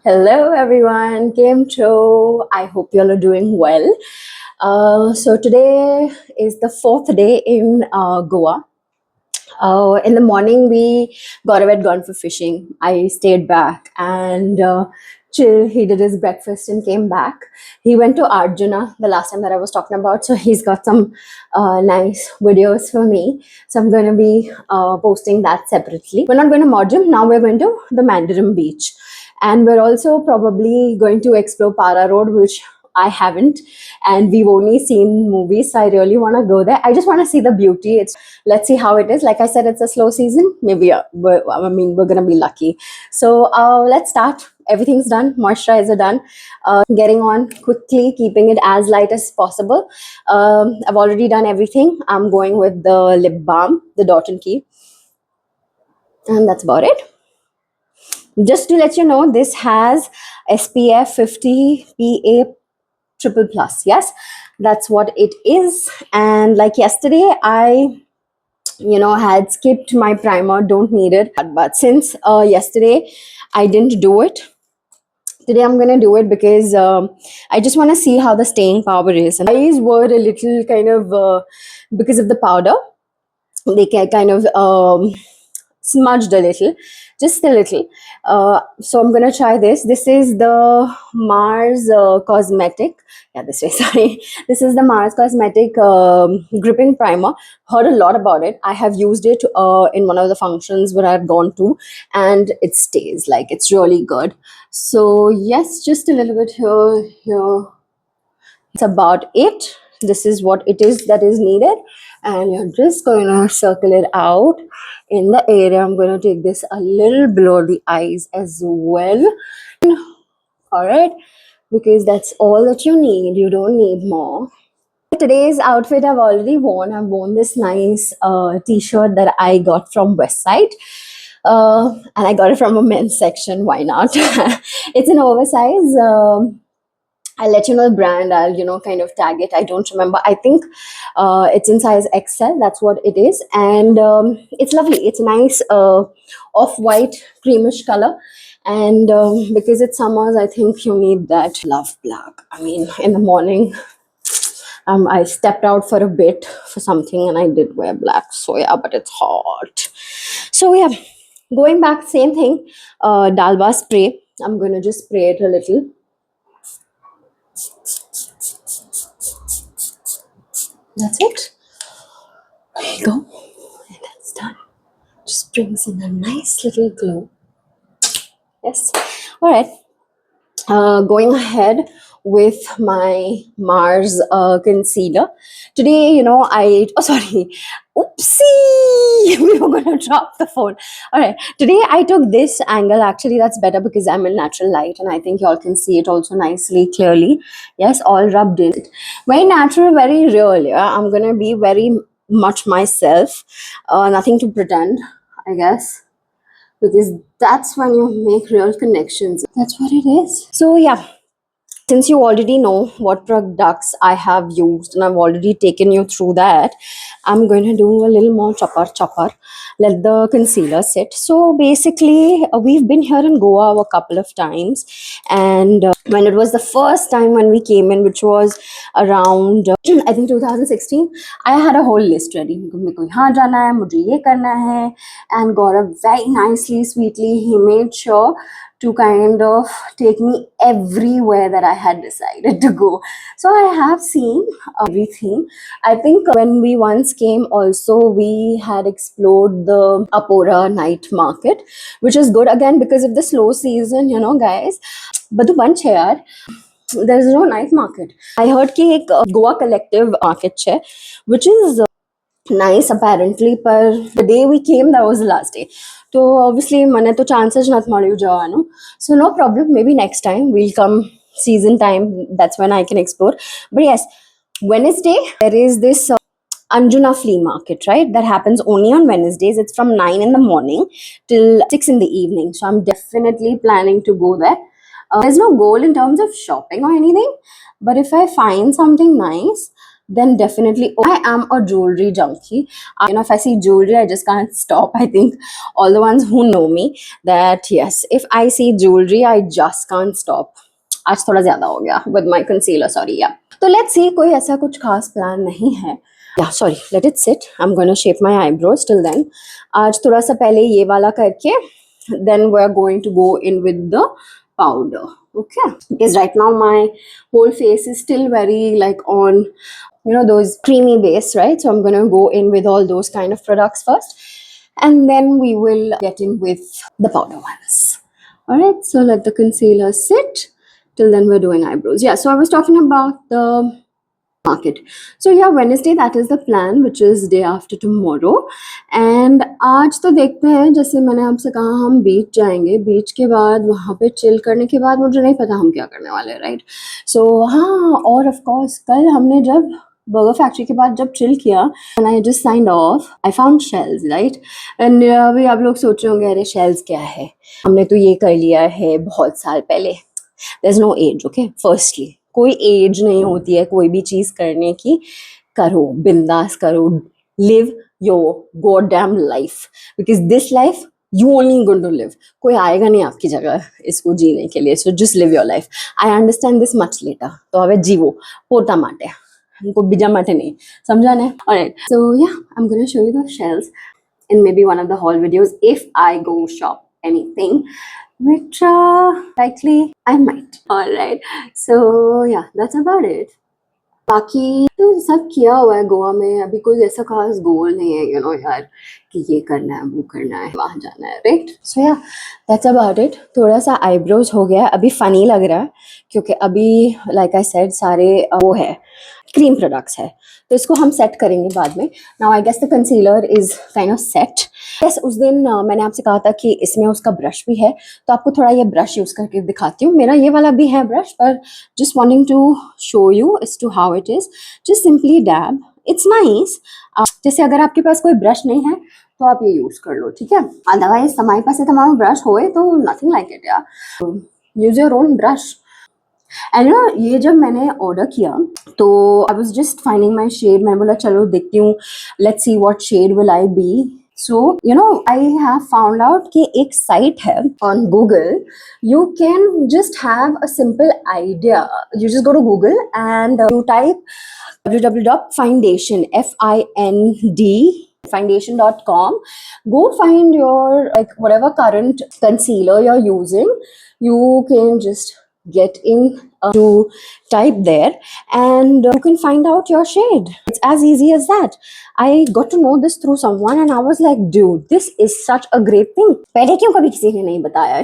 Hello everyone, came through. I hope you all are doing well. So today is the fourth day in Goa. In the morning, we Gaurav had gone for fishing. I stayed back and chill. He did his breakfast and came back. He went to Arjuna the last time that I was talking about. So he's got some nice videos for me. So I'm going to be posting that separately. We're not going to Modrum. Now we're going to the Mandarin beach. And we're also probably going to explore Para Road, which I haven't, and we've only seen movies. So I really want to go there. I just want to see the beauty. Let's see how it is. Like I said, it's a slow season. Maybe we're gonna be lucky. So let's start. Everything's done. Moisturizer done. Getting on quickly, keeping it as light as possible. I've already done everything. I'm going with the lip balm, the Dot and Key, and that's about it. Just to let you know, this has SPF 50 PA triple plus. Yes, that's what it is. And like yesterday, I had skipped my primer, don't need it, but since yesterday I didn't do it, today I'm gonna do it because I just want to see how the staying power is. And my eyes were a little kind of because of the powder, they kind of smudged a little, just a little. So I'm gonna try this. This is the Mars Cosmetic. Yeah, this way. Sorry, this is the Mars Cosmetic gripping primer. Heard a lot about it. I have used it in one of the functions where I've gone to, and it stays. Like, it's really good. So yes, just a little bit here. It's about it. This is what it is that is needed, and you're just going to circle it out in the area. I'm going to take this a little below the eyes as well. All right, because that's all that you need. You don't need more. Today's outfit I've already worn. I've worn this nice t-shirt that I got from Westside. And I got it from a men's section. Why not? It's an oversize. I'll let you know the brand. I'll, kind of tag it. I don't remember. I think it's in size XL. That's what it is. And it's lovely. It's a nice off-white creamish color. And because it's summers, I think you need that. Love black. I mean, in the morning, I stepped out for a bit for something and I did wear black. So yeah, but it's hot. So yeah, going back, same thing. Dalba spray. I'm going to just spray it a little. That's it. There you go. And that's done. Just brings in a nice little glow. Yes. All right. Going ahead with my Mars concealer. Today, oh, sorry. Oopsie! We were going to drop the phone. All right. Today, I took this angle. Actually, that's better because I'm in natural light and I think y'all can see it also nicely, clearly. Yes, all rubbed in. Very natural, very real. Yeah? I'm going to be very much myself. Nothing to pretend, I guess, because that's when you make real connections. That's what it is. So yeah, since you already know what products I have used and I've already taken you through that, I'm going to do a little more chopper, let the concealer sit. So basically, we've been here in Goa a couple of times, and when it was the first time when we came in, which was around I think 2016, I had a whole list ready. मेरे को यहाँ जाना है, मुझे ये करना है, and Gaurav very nicely, sweetly, he made sure to kind of take me everywhere that I had decided to go. So I have seen everything. I think when we once came also, we had explored the Apora night market, which is good again because of the slow season, guys. But the bunch here, there is no night market. I heard कि एक Goa collective market है, which is nice apparently, but the day we came, that was the last day. So obviously મને તો chances નથી મળ્યું જવાનું. So no problem, maybe next time we'll come season time. That's when I can explore. But yes, Wednesday there is this Anjuna flea market, right? That happens only on Wednesdays. It's from 9 in the morning till 6 in the evening. So I'm definitely planning to go there. There's no goal in terms of shopping or anything, but if I find something nice, then definitely I am a jewelry junkie. If I see jewelry, I just can't stop. I think all the ones who know me, that yes, if I see jewelry, I just can't stop. आज थोड़ा ज़्यादा हो गया with my concealer, sorry, yeah. तो let's see, कोई ऐसा कुछ खास प्लान नहीं है. Yeah, sorry, let it sit. I'm gonna shape my eyebrows till then. आज थोड़ा सा पहले ये वाला करके, then we're going to go in with the powder. Okay, because right now my whole face is still very like on, those creamy base, right? So I'm gonna go in with all those kind of products first, and then we will get in with the powder ones. All right, so let the concealer sit. Till then we're doing eyebrows. Yeah, so I was talking about the market. So yeah, Wednesday, that is the plan, which is day after tomorrow. And आज तो देखते हैं, जैसे मैंने आपसे कहा हम बीच जाएंगे, बीच के बाद वहाँ पे चिल करने के बाद मुझे नहीं पता हम क्या करने वाले हैं, राइट? सो हाँ, और ऑफ कोर्स कल हमने जब बर्गर फैक्ट्री के बाद जब चिल किया, and I just signed off, I found shells, right? And अभी आप लोग सोच रहे होंगे अरे shells क्या है, हमने तो ये कर लिया है बहुत साल पहले. There's no age, okay? Firstly, कोई एज नहीं होती है कोई भी चीज करने की. करो, बिंदास करो, live your god damn life, because this life you only going to live. कोई आएगा नहीं आपकी जगह इसको जीने के लिए. So just live your life. I understand this much later. तो હવે જીવો પોતા માટે, हमको બીજા માટે नहीं. समझा ने? ऑलराइट, सो या I am gonna show you the shells in maybe one of the haul videos if I go shop anything, which likely I might. All right, so yeah, that's about it. बाकी तो सब किया हुआ है गोवा में. अभी कोई ऐसा खास गोल नहीं है, यार, कि ये करना है, वो करना है, वहाँ जाना है, राइट? सो या दैट्स अबाउट इट. थोड़ा सा आईब्रोज हो गया है, अभी फनी लग रहा है क्योंकि अभी लाइक आई सेड सारे वो है क्रीम प्रोडक्ट्स है, तो इसको हम सेट करेंगे बाद में. Now I guess the concealer is kind of set. Yes, उस दिन मैंने आपसे कहा था कि इसमें उसका ब्रश भी है, तो आपको थोड़ा ये ब्रश यूज करके दिखाती हूँ. मेरा ये वाला भी है ब्रश, पर just wanting to show you as to how it is. Just simply dab. It's nice. जैसे अगर आपके पास कोई ब्रश नहीं है तो आप ये यूज कर लो, ठीक है? अदरवाइज हमारे पास तमाम ब्रश होए तो नथिंग लाइक इट यार. Use your own brush. And ये जब मैंने ऑर्डर किया तो I was just finding my shade. मैंने बोला चलो देखती हूँ, let's see what shade will I be. So, I have found out कि एक site है on Google. You can just have a simple idea. You just go to Google and you type www.foundation, Find, foundation.com. Go find your like whatever current concealer you're using. You can just get in to type there and you can find out your shade. It's as easy as that. I got to know this through someone and I was like, dude, this is such a great thing. पहले क्यों कभी किसी ने नहीं बताया,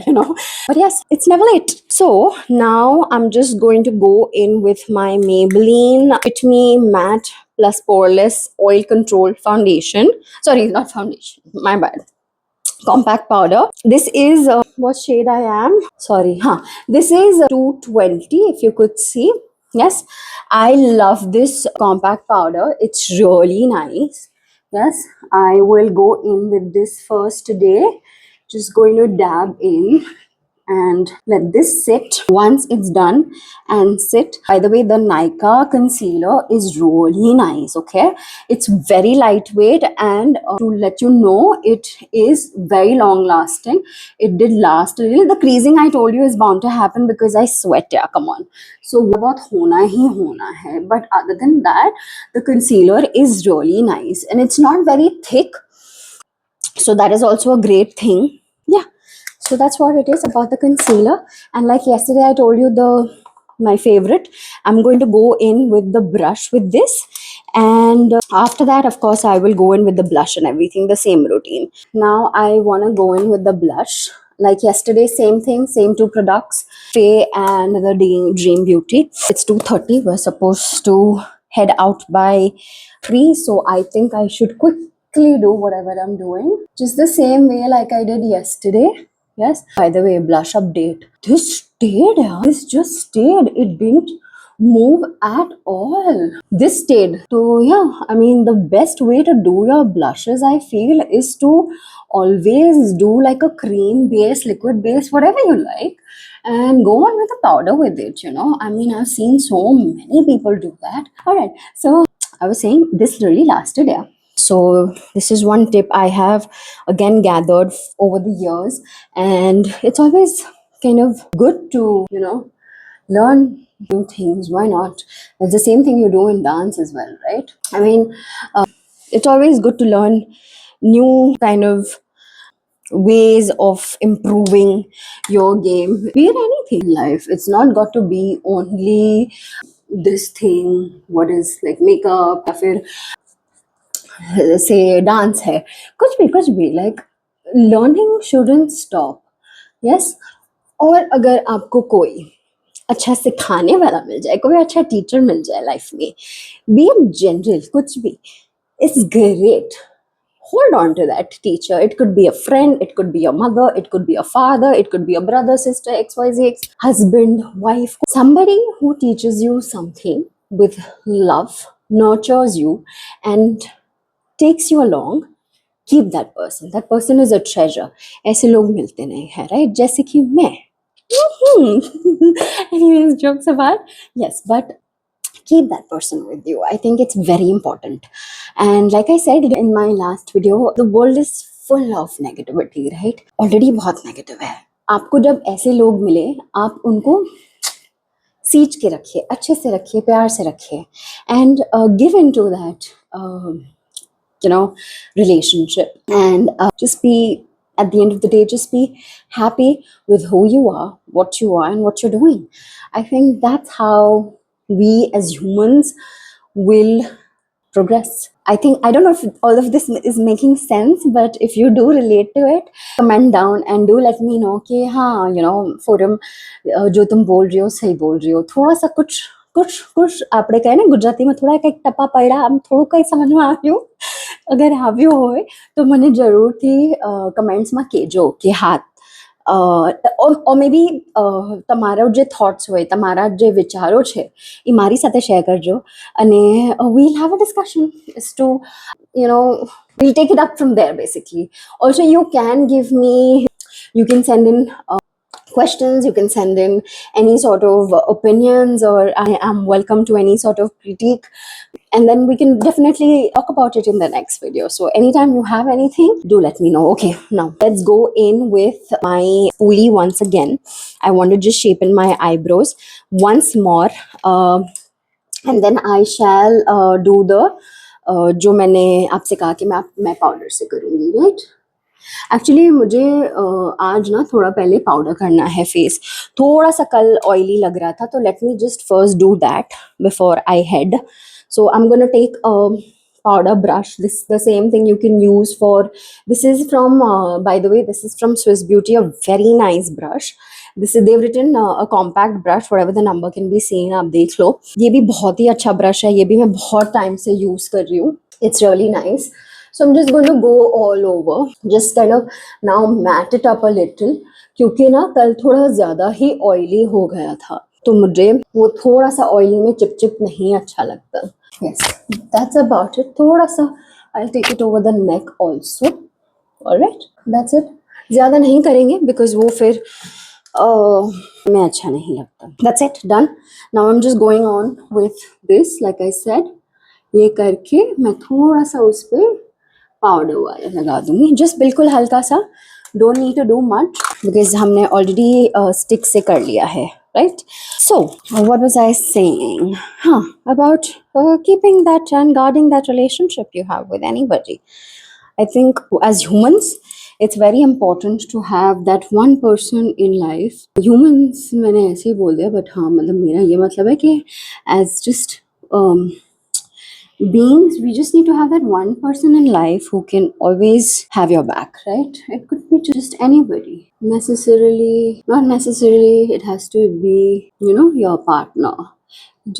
But yes, it's never late. So now I'm just going to go in with my Maybelline Fit Me Matte Plus Poreless Oil Control Foundation. Sorry, not foundation. My bad. Compact powder. This is what shade I am. Sorry, this is 220. If you could see, yes, I love this compact powder. It's really nice. Yes, I will go in with this first today. Just going to dab in and let this sit. Once it's done and sit, by the way, the Nykaa concealer is really nice, okay? It's very lightweight and to let you know, it is very long lasting. It did last a little. The creasing I told you is bound to happen because I sweat, yeah, come on. So what hona hi hona hai. But other than that, the concealer is really nice and it's not very thick, so that is also a great thing. Yeah, so that's what it is about the concealer. And like yesterday I told you, my favorite, I'm going to go in with the brush with this, and after that of course I will go in with the blush and everything, the same routine. Now I want to go in with the blush like yesterday, same thing, same two products, Faye and the Dream Beauty. It's 2:30. We're supposed to head out by 3, so I think I should quickly do whatever I'm doing just the same way like I did yesterday. Yes, by the way, blush update. This stayed, yeah. This just stayed. It didn't move at all. This stayed. So yeah, I mean, the best way to do your blushes, I feel, is to always do like a cream base, liquid base, whatever you like, and go on with a powder with it. I mean, I've seen so many people do that. All right, so I was saying this really lasted, yeah. So this is one tip I have again gathered over the years, and it's always kind of good to, learn new things. Why not? It's the same thing you do in dance as well, right? I mean, it's always good to learn new kind of ways of improving your game, be it anything in life. It's not got to be only this thing, what is like makeup या फिर say dance है, कुछ भी like learning shouldn't stop. Yes. और अगर आपको कोई अच्छा सिखाने वाला मिल जाए, कोई अच्छा टीचर मिल जाए लाइफ में, बी इन जनरल कुछ भी, it's great. Hold on to that teacher. It could be a friend, it could be your mother, it could be a father, it could be a brother, sister, XYZ, husband, wife, somebody who teaches you something with love, nurtures you, and takes you along. Keep that person. That person is a treasure. ऐसे लोग मिलते नहीं हैं, right? जैसे कि मैं. Anyways, jokes apart. Yes, but keep that person with you. I think it's very important. And like I said in my last video, the world is full of negativity, right? Already बहुत negative है. आपको जब ऐसे लोग मिले, आप उनको सींच के रखिए, अच्छे से रखिए, प्यार से रखिए, and give into that relationship, and just be, at the end of the day, just be happy with who you are, what you are, and what you're doing. I think that's how we as humans will progress. I don't know if all of this is making sense, but if you do relate to it, comment down and do let me know कि हाँ, forum जो तुम बोल रही हो सही बोल रही हो, थोड़ा सा कुछ कुछ कुछ આપણે કહે ને ગુજરાતીમાં થોડા કંઈક ટપા પડ્યા, આમ થોડું કંઈ સમજમાં આવ્યું, અગર આવ્યું હોય તો મને જરૂરથી કમેન્ટ્સમાં કહેજો કે હા, or maybe તમારા જે થોટ્સ હોય, તમારા જે વિચારો છે એ મારી સાથે શેર કરજો, અને we'll have a discussion as to, we'll take it up from there basically. Also, you can give me, you can send in questions, you can send in any sort of opinions, or I am welcome to any sort of critique, and then we can definitely talk about it in the next video. So anytime you have anything, do let me know. Okay, now let's go in with my spoolie once again. I want to just shape in my eyebrows once more, and then I shall do the जो मैंने आपसे कहा कि मैं powder से करूँगी, right? Actually मुझे आज ना थोड़ा पहले पाउडर करना है फेस, थोड़ा सा कल ऑयली लग रहा था, तो let me just first do that before I head. So I'm gonna take a powder brush. This the same thing you can use for. This is from, by the way, this is from Swiss Beauty. A very nice brush. They've written a compact brush. Whatever the number can be seen, आप देख लो. ये भी बहुत ही अच्छा brush है. ये भी मैं बहुत time से use कर रही हूँ. It's really nice. So I'm just going to go all over. Just kind of now matte it up a little. क्योंकि ना कल थोड़ा ज़्यादा ही oily हो गया था, तो मुझे वो थोड़ा सा ऑयली में चिप नहीं अच्छा लगता. Yes, that's about it. थोड़ा सा I'll take it over the neck also. Alright, that's it. ज़्यादा नहीं करेंगे because वो फिर मैं अच्छा नहीं लगता. That's it, done. Now I'm just going on with this. Like I said, ये करके मैं थोड़ा सा उस पर पाउडर वाला लगा दूंगी, जस्ट बिल्कुल हल्का सा. Don't need to do much because हमने ऑलरेडी स्टिक से कर लिया है, right? So what was I saying? About keeping that and guarding that relationship you have with anybody. I think as humans, it's very important to have that one person in life. Humans मैंने ऐसे ही बोल दिया, but हाँ मतलब मेरा ये मतलब है कि as just beings, we just need to have that one person in life who can always have your back, right? It could be just anybody. Not necessarily it has to be, your partner.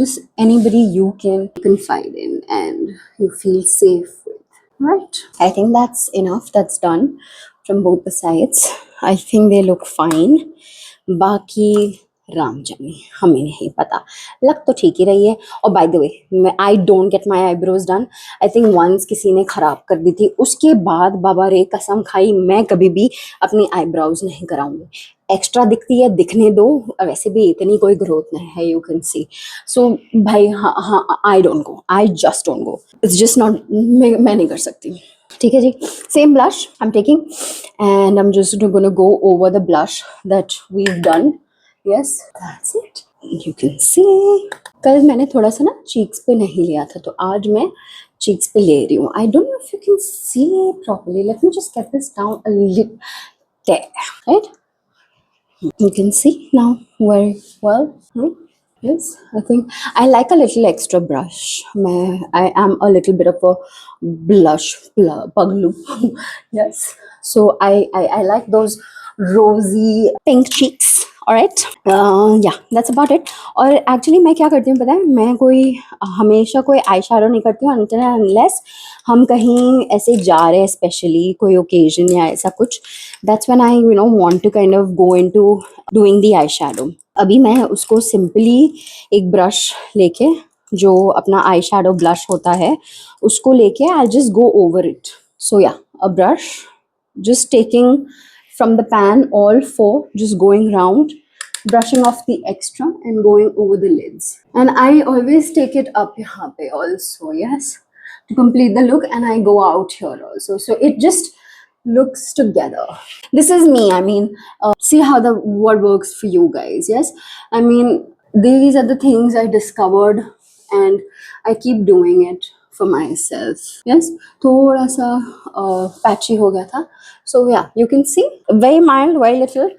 Just anybody you can confide in and you feel safe with, right? I think that's enough. That's done from both the sides. I think they look fine. बाकी राम जाने, हमें नहीं पता, लग तो ठीक ही रही है. और by the way, I don't get my eyebrows done. I think once किसी ने ख़राब कर दी थी, उसके बाद बाबा रे कसम खाई मैं कभी भी अपनी आईब्रोज नहीं कराऊंगी एक्स्ट्रा दिखती है दिखने दो, वैसे भी इतनी कोई ग्रोथ नहीं है, यू कैन सी. सो भाई हाँ हाँ, I don't go, I just don't go, it's just not, मैं नहीं कर सकती. ठीक है जी. Same blush I am taking and I am just gonna go over the blush that we done. Yes, that's it. You can see कल मैंने थोड़ा सा ना चीक्स पे नहीं लिया था, तो आज मैं चीक्स पे ले रही हूँ. I don't know if you can C properly, let me just get this down a little there, right? You can see now very well, right? Yes, I think I like a little extra brush. I am a little bit of a blush puglu. Yes, so I like those rosy pink cheeks. All right, yeah, that's about it. और actually मैं क्या करती हूँ पता है, मैं कोई हमेशा कोई आई शेडो नहीं करती हूँ until and unless हम कहीं ऐसे जा रहे हैं, स्पेशली कोई ओकेजन या ऐसा कुछ. That's when I want to kind of go into doing the eye shadow. अभी मैं उसको सिंपली एक ब्रश लेके, जो अपना आई शेडो ब्लश होता है, उसको लेके I just go over it. So yeah, a brush, just taking from the pan all four, just going round, brushing off the extra and going over the lids. And I always take it up yahan pe also, yes, to complete the look, and I go out here also, so it just looks together. This is me, I mean, see how the what works for you guys. Yes, I mean, these are the things I discovered and I keep doing it for myself. Yes, थोड़ा सा patchy हो गया था, so yeah, you can see very mild, very little,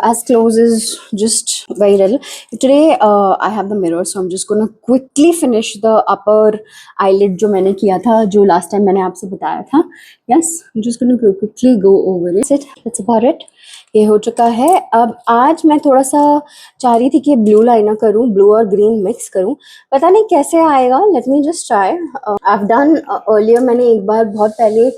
as close as just very little. Today I have the mirror, so I'm just gonna quickly finish the upper eyelid जो मैंने किया था, जो last time मैंने आपसे बताया था. Yes, I'm just gonna quickly go over it. That's it. That's about it. ये हो चुका है. अब आज मैं थोड़ा सा चाह रही थी कि ब्लू लाइनर करूं, ब्लू और ग्रीन मिक्स करूं. पता नहीं कैसे आएगा, let me just try. I have done earlier, मैंने एक बार बहुत पहले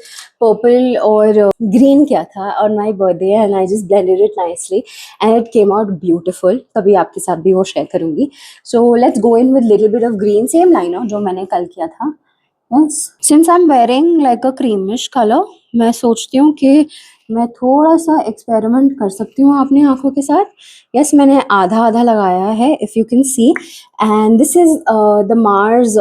पर्पल और ग्रीन किया था on my birthday, and I just blended it nicely and it came out beautiful. कभी आपके साथ भी वो शेयर करूंगी. So let's go in with little bit of green, same liner जो मैंने कल किया था. Yes, since I am wearing like a creamish colour, मैं सोचती हूँ कि मैं थोड़ा सा एक्सपेरिमेंट कर सकती हूँ अपनी आंखों के साथ. यस, मैंने आधा आधा लगाया है, if you can C, and this is the Mars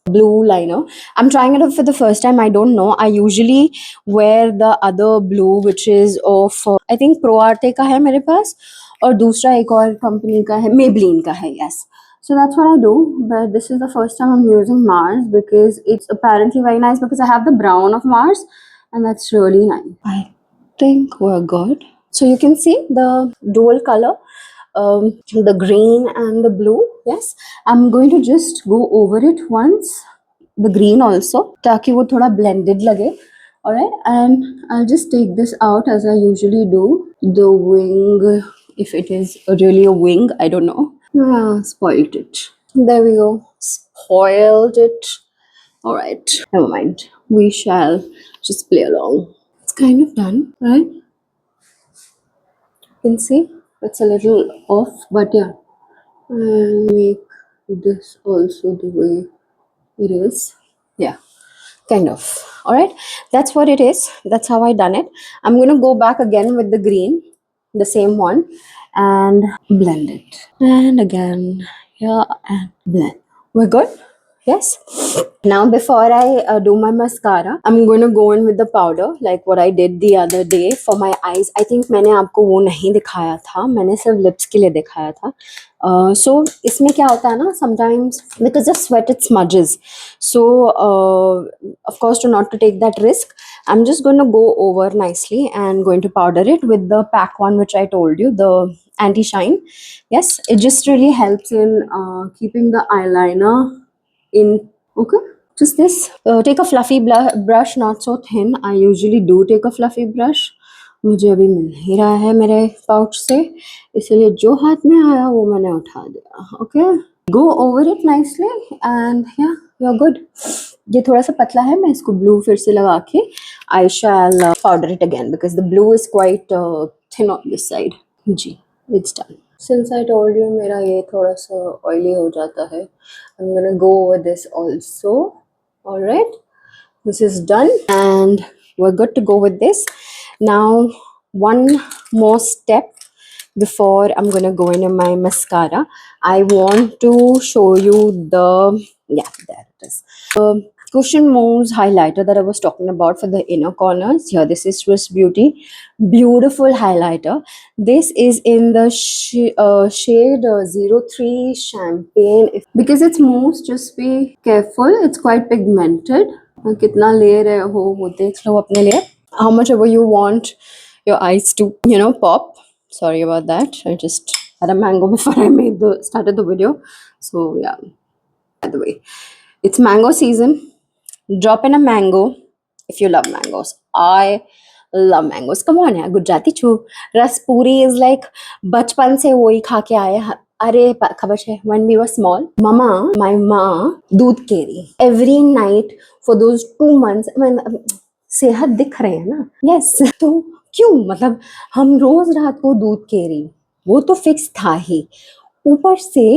blue liner. I'm trying it out for the first time. I don't know. I usually wear the other blue, which is of I think Pro Arte का है मेरे पास, और दूसरा एक और company का है, Maybelline का है. Yes. So that's what I do, but this is the first time I'm using Mars because it's apparently very nice because I have the brown of Mars and that's really nice. I think we're good. So you can see the dual color, the green and the blue. Yes, I'm going to just go over it once, the green also, ताकि वो थोड़ा blended लगे. Alright, and I'll just take this out as I usually do. The wing, if it is really a wing, I don't know. Spoiled it. There we go. Spoiled it. Alright, never mind. We shall just play along. It's kind of done, right? You can see it's a little off, but yeah. I'll make this also the way it is. Yeah, kind of. All right, that's what it is. That's how I done it. I'm going to go back again with the green, the same one, and blend it. And again, yeah, and blend. We're good. Yes. Now before I do my mascara, I'm going to go in with the powder like what I did the other day for my eyes. I think मैंने आपको वो नहीं दिखाया था, मैंने सिर्फ lips के लिए दिखाया था. So इसमें क्या होता है ना, sometimes because of sweat it smudges. So of course, to take that risk, I'm just going to go over nicely and going to powder it with the pack one, which I told you, the anti-shine. Yes, it just really helps in keeping the eyeliner in. Okay, just this. Take a fluffy brush, not so thin. I usually do take a fluffy brush. मुझे अभी मिल नहीं रहा है मेरे pouch से, इसलिए जो हाथ में आया वो मैंने उठा दिया. Okay, go over it nicely and या यू आर गुड. ये थोड़ा सा पतला है, मैं इसको ब्लू फिर से लगा के I shall powder it again because the blue is quite thin on this side. जी, it's done. Since I told you मेरा ये थोड़ा सा oily हो जाता है, I'm gonna go over this also. All right, this is done and we're good to go with this. Now one more step before I'm gonna go into my mascara, I want to show you the, yeah, there it is. Cushion Mousse highlighter that I was talking about for the inner corners. Here, this is Swiss Beauty. Beautiful highlighter. This is in the shade 03 Champagne. Because it's mousse, just be careful. It's quite pigmented. कितना ले रहे हो वो देख लो अपने लिए. How much ever you want your eyes to, pop. Sorry about that. I just had a mango before I started the video. So yeah, by the way, it's mango season. Drop in a mango if you love mangoes. I love mangoes. Come on, yeah, Gujarati chu. Raspuri is like बचपन से वही खा के आए हैं. अरे खबर है, when we were small, my ma दूध केरी every night for those 2 months. I mean, सेहत दिख रहे हैं ना. Yes. तो क्यों, मतलब हम रोज रात को दूध केरी, वो तो फिक्स था ही. ऊपर से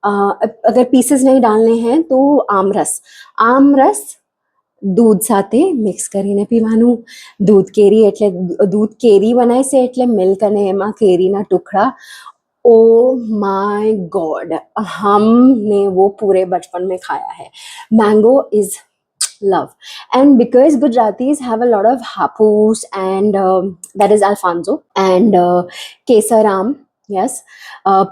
अगर पीसेस नहीं डालने हैं तो આમરસ દૂધ સાથે મિક્સ કરીને પીવાનું. દૂધ કેરી બનાય છે એટલે મિલ્ક અને એમાં કેરીના ટુકડા. ओ माय गॉड, हमने वो पूरे बचपन में खाया है. Mango is love. And because Gujaratis have a lot of hapus and that is Alfonso and Kesaram, yes,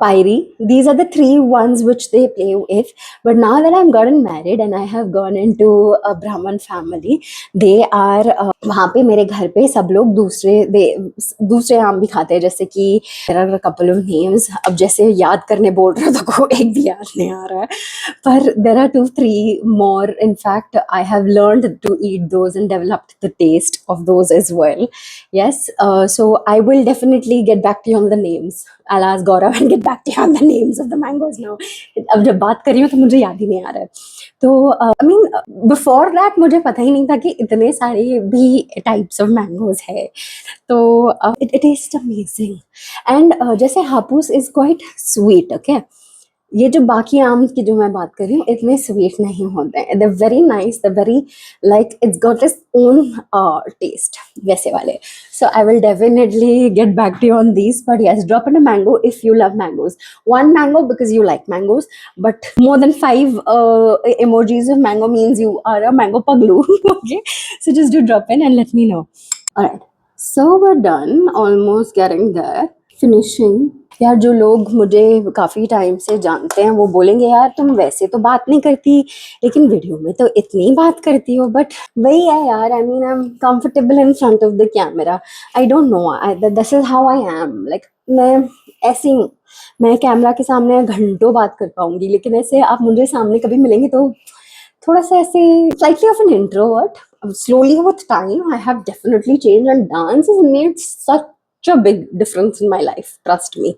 Pairi. These are the three ones which they play with. But now that I've gotten married and I have gone into a Brahman family, they are वहाँ पे मेरे घर पे सब लोग दूसरे आम भी खाते हैं. जैसे कि there are a couple of names. अब जैसे याद करने बोल रहे हो तो को एक भी याद नहीं आ रहा है, पर there are 2-3 more. In fact, I have learned to eat those and developed the taste of those as well. Yes, so I will definitely get back to you on the names. I'll ask Gaurav and get back to you on the names of the mangoes now. अब जब बात कर रही हूँ तो मुझे याद ही नहीं आ रहा है. तो I mean, before that मुझे पता ही नहीं था कि इतने सारे भी types of mangoes है. तो it tastes amazing. And जैसे Hapus is quite sweet, okay. ये जो बाकी आम की जो मैं बात कर रही हूँ इतने स्वीट नहीं होते हैं. They very nice, they very like it's got its own taste वैसे वाले. So I will definitely get back to you on these. But yes, drop in a mango if you love mangoes. One mango because you like mangoes, but more than 5 emojis of mango means you are a mango paglu. Okay, so just do drop in and let me know. All right, so we're done, almost getting there, finishing. यार जो लोग मुझे काफ़ी time से जानते हैं वो बोलेंगे यार तुम वैसे तो बात नहीं करती लेकिन वीडियो में तो इतनी बात करती हो. बट वही है यार, I mean I am comfortable in front of the camera. I don't know, this is how I am. Like मैं ऐसी हूँ. मैं कैमरा के सामने घंटों बात कर पाऊंगी, लेकिन ऐसे आप मुझे सामने कभी मिलेंगे तो थोड़ा सा ऐसे slightly of an introvert. Slowly with time, I have definitely changed, and dance has made such a big difference in my life. Trust me.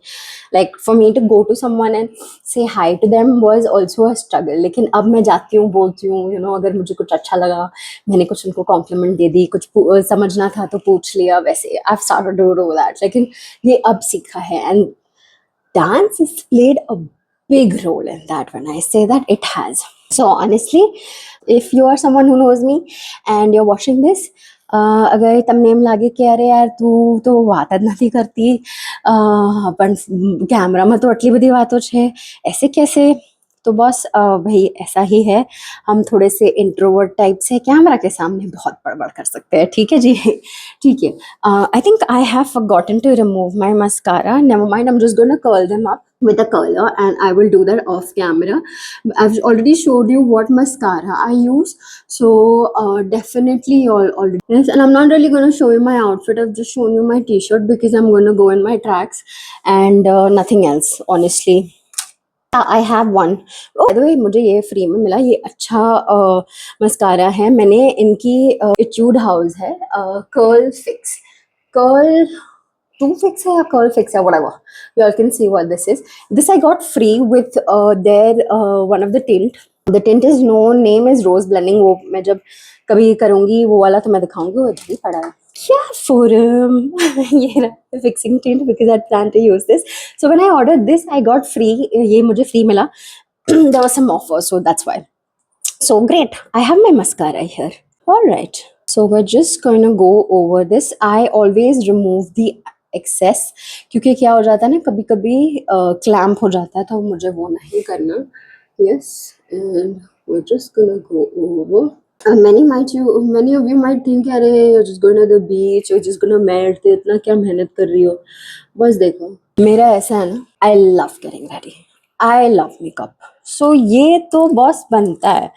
Like for me to go to someone and say hi to them was also a struggle. लेकिन अब मैं जाती हूँ, बोलती हूँ, अगर मुझे कुछ अच्छा लगा, मैंने कुछ उनको कॉम्प्लीमेंट दे दी, कुछ समझना था तो पूछ लिया, वैसे I've started to do that. लेकिन ये अब सीखा है, and dance has played a big role in that. When I say that, it has. So honestly, if you are someone who knows me and you're watching this, अगर તમને એમ લાગે કે અરે યાર તું તો વાત જ નથી કરતી, પણ कैमराમાં तो આટલી બધી वातों છે, ऐसे कैसे, तो बस भाई ऐसा ही है. हम थोड़े से इंट्रोवर्ट टाइप से कैमरा के सामने बहुत बड़बड़ कर सकते हैं. ठीक है जी. ठीक है. I think I have forgotten to remove my mascara. Never mind, I am just gonna curl them up with a curler and I will do that off camera. I've already showed you what mascara I use, so definitely already. Yes, and I'm not really going to show you my outfit. I've just shown you my t-shirt because I'm going to go in my tracks and nothing else, honestly. I have one. Bye the वे, मुझे ये free में मिला. ये अच्छा mascara है. मैंने इनकी Etude House है, curl fix, curl to fix है या कर्ल फिक्स है, whatever. You all can see what this is. This I got free with their one of the tint. The tint is known, name is rose blending. वो मैं जब कभी करूँगी वो वाला तो मैं दिखाऊंगी. वो इधर ही पड़ा है. Yeah, for ये रहा fixing tint because I plan to use this. So when I ordered this, I got free. ये मुझे free मिला. There was some offer, so that's why. So great. I have my mascara here. All right. So we're just going to go over this. I always remove the excess, क्योंकि क्या हो जाता है ना, कभी कभी क्लैम्प हो जाता है, तो मुझे वो नहीं करना. Yes, and we're just gonna go over. Many of you might think, अरे you're just going to the beach, you're just gonna melt, तो इतना क्या मेहनत कर रही हो. बस देखो, मेरा ऐसा है ना, I love getting ready, I love makeup. So ये तो बॉस बनता है.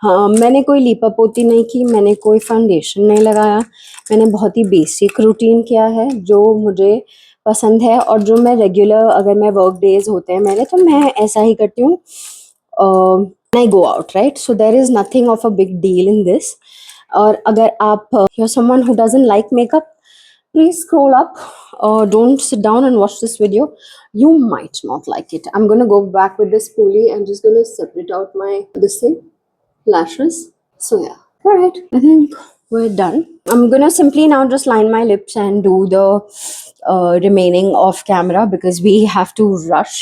हाँ, मैंने कोई लीपा पोती नहीं की, मैंने कोई फाउंडेशन नहीं लगाया, मैंने बहुत ही बेसिक रूटीन किया है जो मुझे पसंद है और जो मैं रेगुलर, अगर मैं वर्क डेज होते हैं मेरे, तो मैं ऐसा ही करती हूँ. I go out, right? So there is nothing of a big deal in this. और अगर आप you're someone who doesn't like makeup, please scroll up. Don't sit down and watch this video. You might not like it. I'm gonna go back with this spoolie and just gonna separate out my this thing, lashes. So yeah, all right. I think we're done. I'm gonna simply now just line my lips and do the remaining off camera because we have to rush.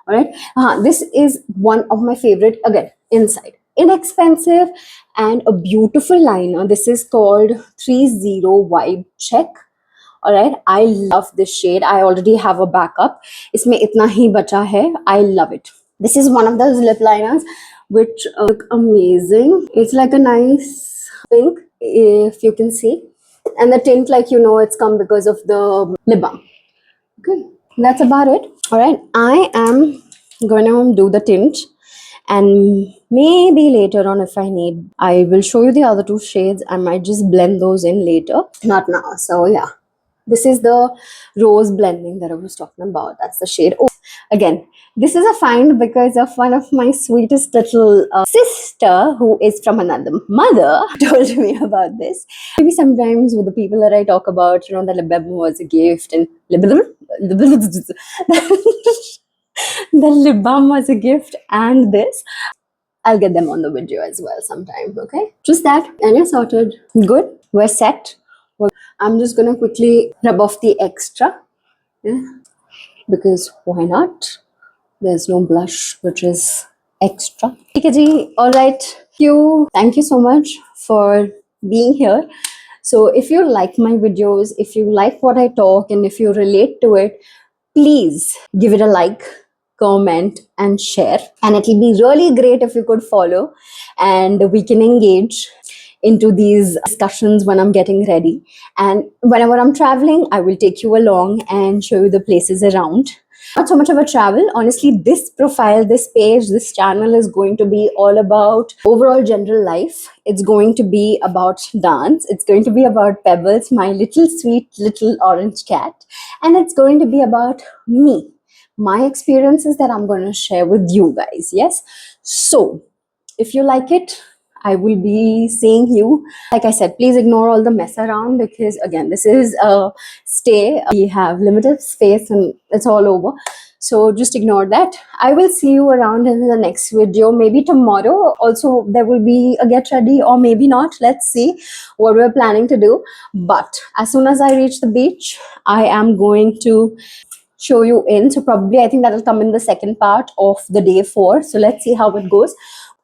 All right. This is one of my favorite, again, inside. Inexpensive and a beautiful liner. This is called 30 Vibe Check. All right. I love this shade. I already have a backup. Isme itna hi bacha hai. I love it. This is one of those lip liners which look amazing. It's like a nice pink, if you can see. And the tint, like, you know, it's come because of the lip balm. Okay, that's about it. All right, I am gonna do the tint, and maybe later on, if I need, I will show you the other two shades. I might just blend those in later, not now. So yeah, this is the rose blending that I was talking about. That's the shade. Oh, again, this is a find because of one of my sweetest little sister who is from another mother told me about this. Maybe sometimes with the people that I talk about, you know, the lip balm was a gift and the lip balm was a gift, and this I'll get them on the video as well sometime. Okay, just that, and you're sorted. Good, we're set. I'm just gonna quickly rub off the extra, yeah, because why not? There's no blush which is extra. Okay, ji. All right. Thank you so much for being here. So if you like my videos, if you like what I talk, and if you relate to it, please give it a like, comment, and share. And it'll be really great if you could follow and we can engage into these discussions when I'm getting ready. And whenever I'm traveling, I will take you along and show you the places around. Not so much of a travel. Honestly, this profile, this page, this channel is going to be all about overall general life. It's going to be about dance. It's going to be about Pebbles, my little sweet little orange cat. And it's going to be about me, my experiences that I'm going to share with you guys. Yes. So if you like it, I will be seeing you. Like I said, please ignore all the mess around because again, this is a stay. We have limited space and it's all over. So just ignore that. I will see you around in the next video. Maybe tomorrow also there will be a get ready or maybe not. Let's see what we're planning to do. But as soon as I reach the beach, I am going to show you in. So probably I think that will come in the second part of the day 4. So let's see how it goes.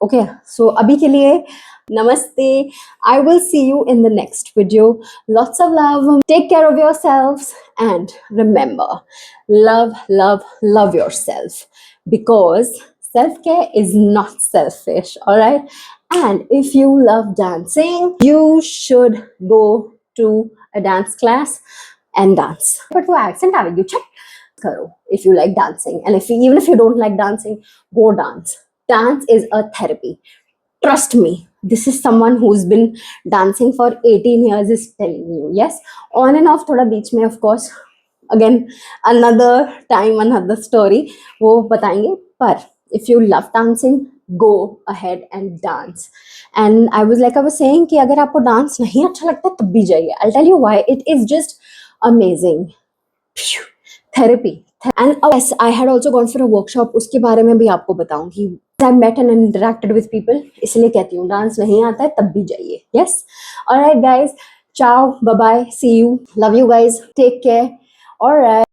Okay, so abhi ke liye, namaste. I will see you in the next video. Lots of love. Take care of yourselves and remember, love, love, love yourself because self-care is not selfish, all right? And if you love dancing, you should go to a dance class and dance. But for accent, I will check. If you like dancing, and even if you don't like dancing, go dance. Dance is a therapy. Trust me, this is someone who's been dancing for 18 years is telling you. Yes, on and off thoda beach mein, of course, again another time, another story, wo batayenge. But if you love dancing, go ahead and dance. And I was saying कि अगर आपको dance नहीं अच्छा लगता तब भी जाइए. I'll tell you why. It is just amazing. Therapy. And yes, I had also gone for a workshop. उसके बारे में भी आपको बताऊंगी. I met and interacted with people. इसलिए कहती हूँ डांस नहीं आता है तब भी जाइए. Yes. All right, guys. Ciao. Bye bye. See you. Love you guys. Take care. All right.